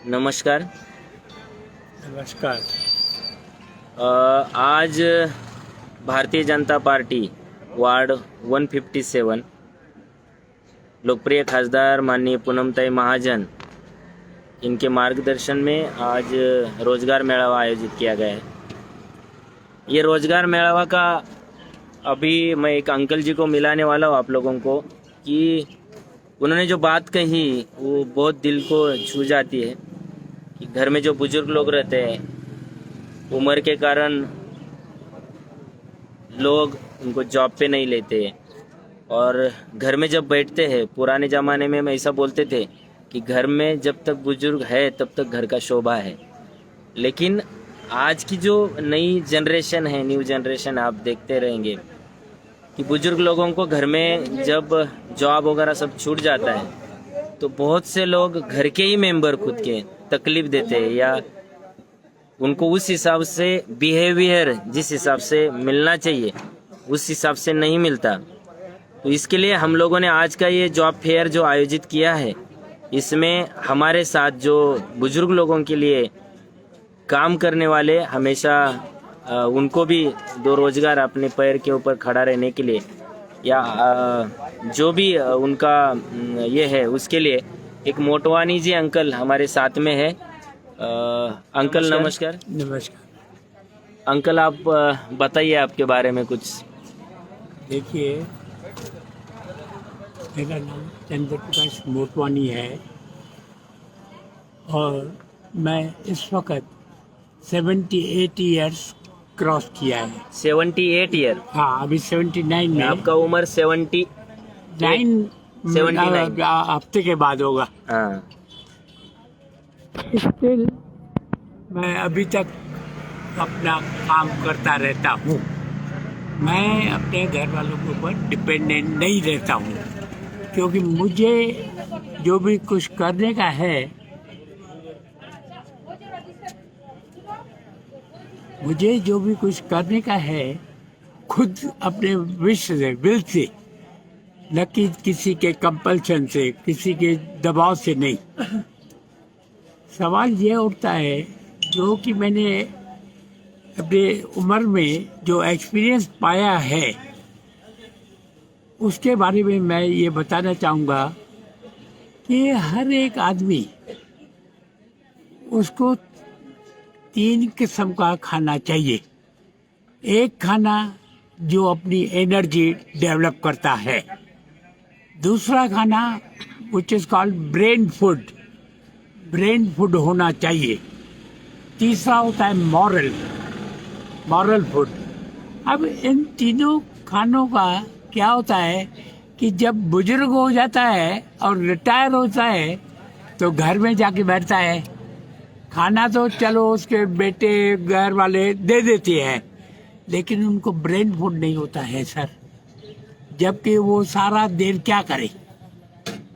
नमस्कार। नमस्कार। आज भारतीय जनता पार्टी वार्ड 157 लोकप्रिय खासदार माननीय पूनमताई महाजन इनके मार्गदर्शन में आज रोजगार मेळावा आयोजित किया गया है। ये रोजगार मेळावा का अभी मैं एक अंकल जी को मिलाने वाला हूँ आप लोगों को कि उन्होंने जो बात कही वो बहुत दिल को छू जाती है कि घर में जो बुजुर्ग लोग रहते हैं, उम्र के कारण लोग उनको जॉब पे नहीं लेते और घर में जब बैठते हैं, पुराने ज़माने में हम ऐसा बोलते थे कि घर में जब तक बुजुर्ग है तब तक घर का शोभा है। लेकिन आज की जो नई जनरेशन है, न्यू जनरेशन, आप देखते रहेंगे कि बुजुर्ग लोगों को घर में जब जॉब वगैरह सब छूट जाता है तो बहुत से लोग घर के ही मेंबर खुद के तकलीफ देते हैं या उनको उस हिसाब से बिहेवियर जिस हिसाब से मिलना चाहिए उस हिसाब से नहीं मिलता। तो इसके लिए हम लोगों ने आज का ये जॉब फेयर जो आयोजित किया है, इसमें हमारे साथ जो बुजुर्ग लोगों के लिए काम करने वाले, हमेशा उनको भी दो रोजगार अपने पैर के ऊपर खड़ा रहने के लिए या जो भी उनका ये है उसके लिए एक मोटवानी जी अंकल हमारे साथ में है। अंकल नमस्कार। नमस्कार। अंकल आप बताइए आपके बारे में कुछ। देखिए, मेरा नाम चंद्र प्रकाश मोटवानी है और मैं इस वक्त 78 ईयर्स क्रॉस किया है। 78 ईयर? हाँ, अभी 79 में। आपका उम्र 79 हफ्ते के बाद होगा। हाँ। स्टिल मैं अभी तक अपना काम करता रहता हूँ। मैं अपने घर वालों के ऊपर डिपेंडेंट नहीं रहता हूँ क्योंकि मुझे जो भी कुछ करने का है, खुद अपने विश से, विल से, न कि किसी के कंपल्शन से, किसी के दबाव से नहीं। सवाल ये उठता है जो कि मैंने अपने उम्र में जो एक्सपीरियंस पाया है उसके बारे में मैं ये बताना चाहूँगा कि हर एक आदमी उसको 3 किस्म का खाना चाहिए। एक खाना जो अपनी एनर्जी डेवलप करता है, दूसरा खाना which is called brain food होना चाहिए, तीसरा होता है मॉरल फूड। अब इन तीनों खानों का क्या होता है कि जब बुजुर्ग हो जाता है और रिटायर होता है तो घर में जाके बैठता है। खाना तो चलो उसके बेटे घर वाले दे देते हैं, लेकिन उनको ब्रेन फूड नहीं होता है सर। जबकि वो सारा देर क्या करे,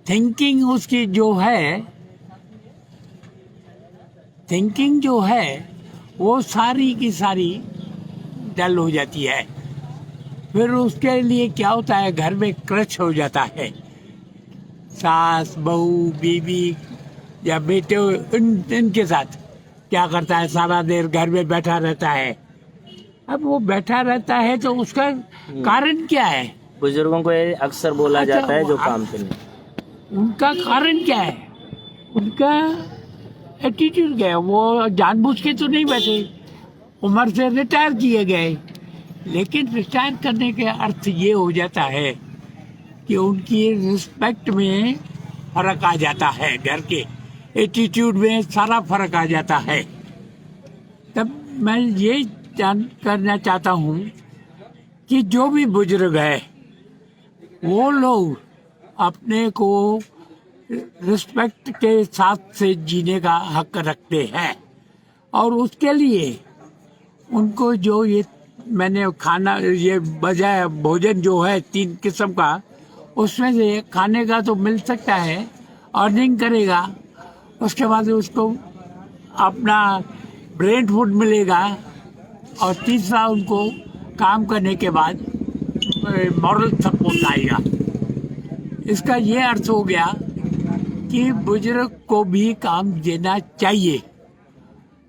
थिंकिंग उसकी जो है वो सारी की सारी डल हो जाती है। फिर उसके लिए क्या होता है, घर में क्रश हो जाता है। सास, बहू, बीवी या बेटे इनके साथ क्या करता है, सारा देर घर में बैठा रहता है। अब वो बैठा रहता है तो उसका कारण क्या है? बुजुर्गों को ये अक्सर बोला जाता है जो काम करने, उनका कारण क्या है? उनका एटीट्यूड क्या है? वो जानबूझ के तो नहीं बैठे, उम्र से रिटायर किए गए। लेकिन रिटायर करने के अर्थ ये हो जाता है कि उनकी रिस्पेक्ट में फर्क आ जाता है, घर के एटीट्यूड में सारा फर्क आ जाता है। तब मैं ये करना चाहता हूँ कि जो भी बुजुर्ग है वो लोग अपने को रिस्पेक्ट के साथ से जीने का हक रखते हैं और उसके लिए उनको जो ये मैंने खाना ये बजाय भोजन जो है 3 किस्म का, उसमें से खाने का तो मिल सकता है, अर्निंग करेगा, उसके बाद उसको अपना ब्रेन फूड मिलेगा और तीसरा उनको काम करने के बाद मॉरल सपोर्ट आएगा। इसका ये अर्थ हो गया कि बुजुर्ग को भी काम देना चाहिए।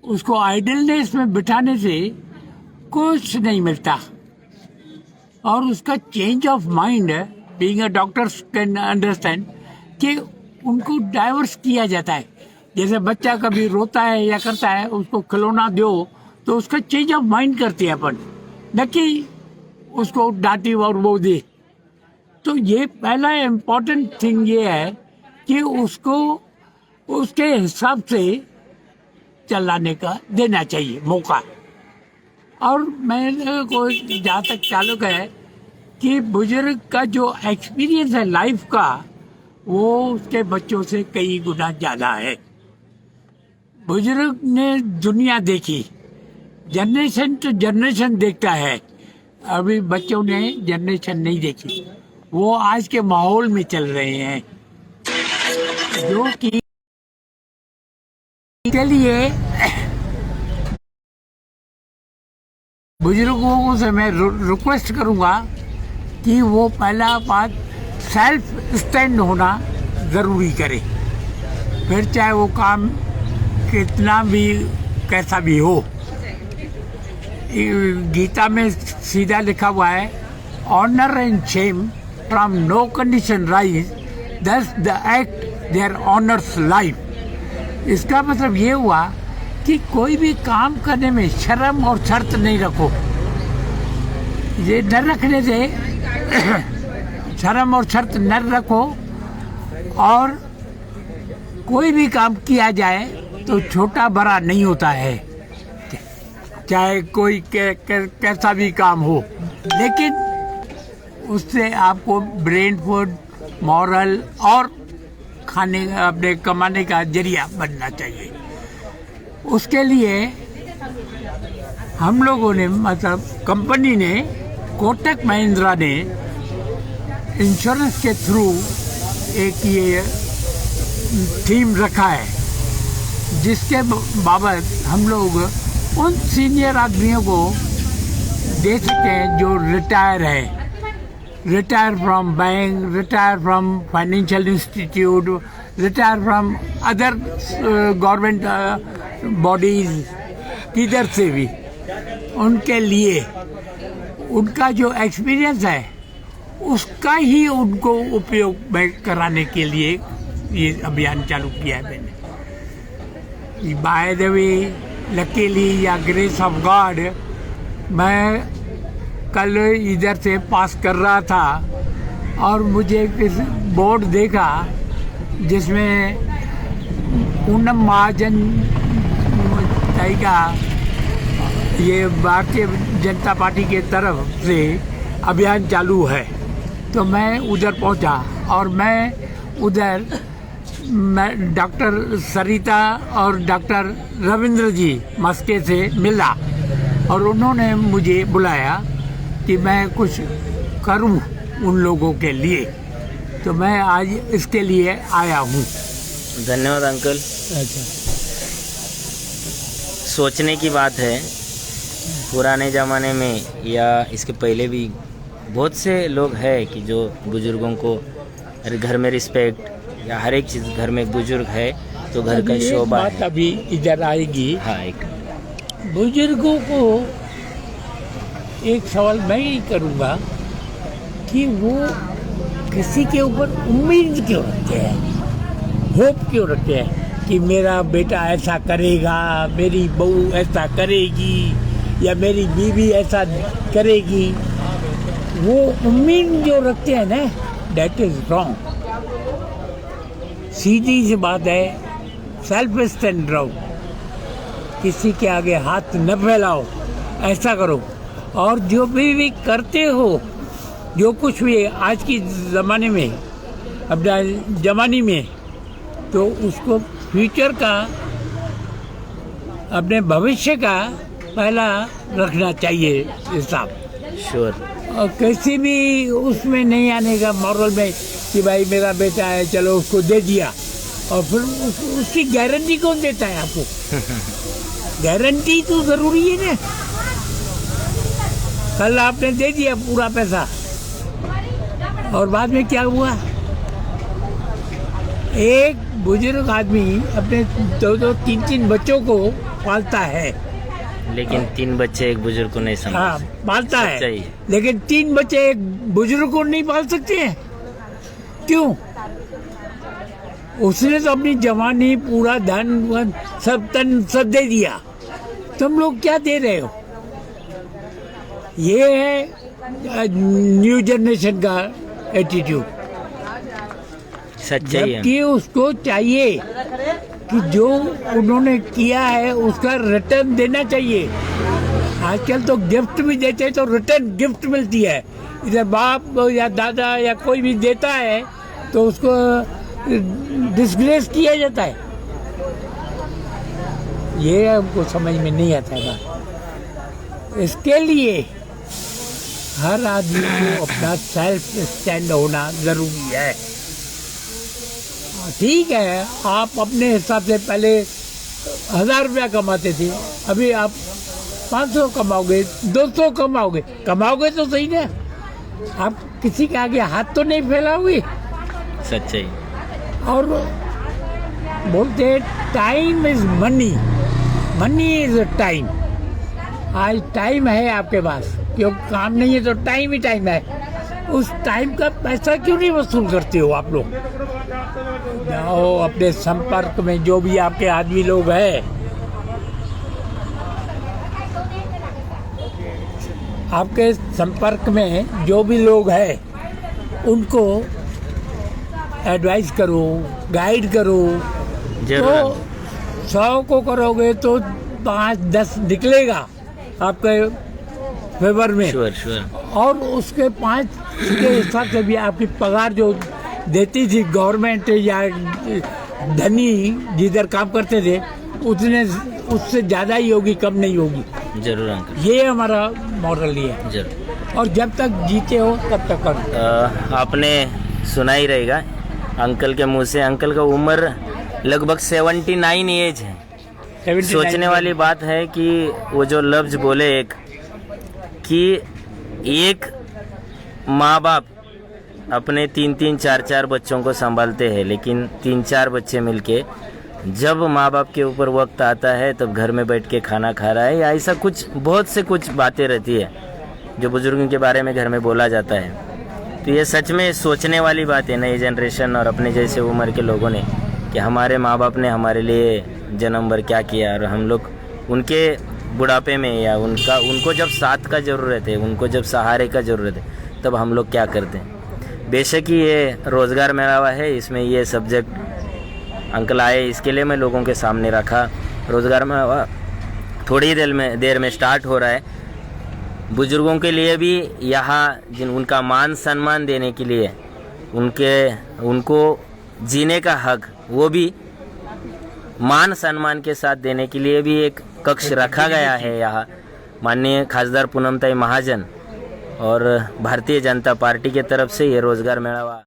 उसको आइडलनेस में बिठाने से कुछ नहीं मिलता, और उसका change of mind, being a doctor can understand, कि उनको डाइवर्स किया जाता है। जैसे बच्चा कभी रोता है या करता है, उसको खिलौना दो तो उसका चेंज ऑफ माइंड करते हैं अपन, न कि उसको डांटी और वो दे। तो ये पहला इम्पोर्टेंट थिंग ये है कि उसको उसके हिसाब से चलाने का देना चाहिए मौका। और मैंने को जहाँ तक चालू है कि बुजुर्ग का जो एक्सपीरियंस है लाइफ का, वो उसके बच्चों से कई गुना ज़्यादा है। बुजुर्ग ने दुनिया देखी, जनरेशन तो जनरेशन देखता है, अभी बच्चों ने जनरेशन नहीं देखी। वो आज के माहौल में चल रहे हैं, जो कि के लिए बुजुर्गों से मैं रिक्वेस्ट करूंगा कि वो पहला बात सेल्फ स्टैंड होना ज़रूरी करे, फिर चाहे वो काम कितना भी कैसा भी हो। गीता में सीधा लिखा हुआ है, honour and shame from no condition rise, thus the act there honours life. इसका मतलब ये हुआ कि कोई भी काम करने में शर्म और शर्त नहीं रखो। ये न रखने से शर्म और शर्त न रखो, और कोई भी काम किया जाए तो छोटा बड़ा नहीं होता है, चाहे कोई कैसा भी काम हो, लेकिन उससे आपको ब्रेन फूड, मॉरल और खाने अपने कमाने का जरिया बनना चाहिए। उसके लिए हम लोगों ने, मतलब कंपनी ने, कोटक महिंद्रा ने इंश्योरेंस के थ्रू एक ये थीम रखा है, जिसके बाबत हम लोग उन सीनियर आदमियों को दे सकते हैं जो रिटायर है, retire from bank, retire from financial institute, retire from other government bodies, किधर से भी। उनके लिए उनका जो एक्सपीरियंस है उसका ही उनको उपयोग में कराने के लिए ये अभियान चालू किया है मैंने। बाय द वे, लकीली या ग्रेस ऑफ गॉड, मैं कल इधर से पास कर रहा था और मुझे किस बोर्ड देखा जिसमें पूनम महाजन का ये भारतीय जनता पार्टी के तरफ से अभियान चालू है। तो मैं उधर पहुंचा और मैं उधर डॉक्टर सरिता और डॉक्टर रविंद्र जी मस्के से मिला, और उन्होंने मुझे बुलाया कि मैं कुछ करूं उन लोगों के लिए। तो मैं आज इसके लिए आया हूं। धन्यवाद अंकल। अच्छा, सोचने की बात है, पुराने ज़माने में या इसके पहले भी बहुत से लोग हैं कि जो बुज़ुर्गों को घर में रिस्पेक्ट या हर एक चीज़, घर में बुजुर्ग है तो घर का शोभा है। अभी इधर आएगी। हाँ, एक बुजुर्गों को एक सवाल मैं ही करूँगा कि वो किसी के ऊपर उम्मीद क्यों रखते हैं, होप क्यों रखते हैं कि मेरा बेटा ऐसा करेगा, मेरी बहू ऐसा करेगी या मेरी बीवी ऐसा करेगी। वो उम्मीद जो रखते हैं ना, दैट इज रॉन्ग। सीधी सी बात है, सेल्फ स्टैंड रहो, किसी के आगे हाथ न फैलाओ, ऐसा करो। और जो भी करते हो, जो कुछ भी है आज की ज़माने में, अपना जमाने में, तो उसको फ्यूचर का, अपने भविष्य का पहला रखना चाहिए हिसाब। श्योर। और किसी भी उसमें नहीं आने का मॉरल में कि भाई मेरा बेटा है चलो उसको दे दिया, और फिर उसकी गारंटी कौन देता है आपको? गारंटी तो ज़रूरी है ना। कल आपने दे दिया पूरा पैसा और बाद में क्या हुआ? एक बुजुर्ग आदमी अपने 2-2, 3-3 बच्चों को पालता है। लेकिन 3 बच्चे एक बुजुर्ग को नहीं समझ हाँ, पालता सच्चाई है, है। लेकिन 3 बच्चे एक बुजुर्ग को नहीं पाल सकते हैं। क्यों? उसने तो अपनी जवानी, पूरा धन वन सब तन सब दे दिया। तुम लोग क्या दे रहे हो? ये है न्यू जनरेशन का एटीट्यूड। सच्चाई है। जबकि उसको चाहिए कि जो उन्होंने किया है उसका रिटर्न देना चाहिए। आजकल तो गिफ्ट भी देते हैं तो रिटर्न गिफ्ट मिलती है। इधर बाप या दादा या कोई भी देता है तो उसको डिस्ग्रेस किया जाता है। ये हमको समझ में नहीं आता था। इसके लिए हर आदमी को अपना सेल्फ स्टैंड होना जरूरी है। ठीक है, आप अपने हिसाब से पहले 1000 रुपया कमाते थे, अभी आप 500 कमाओगे, 200 कमाओगे तो सही ना। आप किसी के आगे हाथ तो नहीं फैलाओगे। सच्चाई। और बोलते हैं time is money, money is time. आज टाइम है आपके पास, क्यों काम नहीं है तो टाइम ही टाइम है। उस टाइम का पैसा क्यों नहीं वसूल करते हो आप लोग? जाओ अपने संपर्क में जो भी आपके आदमी लोग हैं, आपके संपर्क में जो भी लोग हैं उनको एडवाइस करो, गाइड करो। तो 100 को करोगे तो 5-10 निकलेगा आपके फेवर में। श्योर। और उसके 5 के हिसाब से भी आपकी पगार जो देती थी गवर्नमेंट या धनी जिधर काम करते थे उससे ज़्यादा ही होगी, कम नहीं होगी। जरूर अंकल। ये हमारा मॉडल ही है। जरूर। और जब तक जीते हो तब तक करो। आपने सुना ही रहेगा अंकल के मुंह से, अंकल का उम्र लगभग 79 एज है। 79 सोचने वाली बात है कि वो जो लफ्ज बोले एक कि एक माँ बाप अपने 3-3, 4-4 बच्चों को संभालते हैं, लेकिन 3-4 बच्चे मिलके जब माँ बाप के ऊपर वक्त आता है तब घर में बैठ के खाना खा रहा है, या ऐसा कुछ बहुत से कुछ बातें रहती है जो बुजुर्गों के बारे में घर में बोला जाता है। तो ये सच में सोचने वाली बात है नई जनरेशन और अपने जैसे उम्र के लोगों ने, कि हमारे माँ बाप ने हमारे लिए जन्म भर क्या किया और हम लोग उनके बुढ़ापे में या उनको जब साथ का ज़रूरत है, उनको जब सहारे का ज़रूरत है, तब हम लोग क्या करते हैं। बेशक ही ये रोज़गार मेला है, इसमें ये सब्जेक्ट अंकल आए, इसके लिए मैं लोगों के सामने रखा। रोज़गार मेला थोड़ी देर में स्टार्ट हो रहा है। बुजुर्गों के लिए भी यहाँ उनका मान सम्मान देने के लिए, उनको जीने का हक वो भी मान सम्मान के साथ देने के लिए भी एक कक्ष रखा गया है यहाँ। माननीय खासदार पूनमताई महाजन और भारतीय जनता पार्टी के तरफ से ये रोज़गार मेला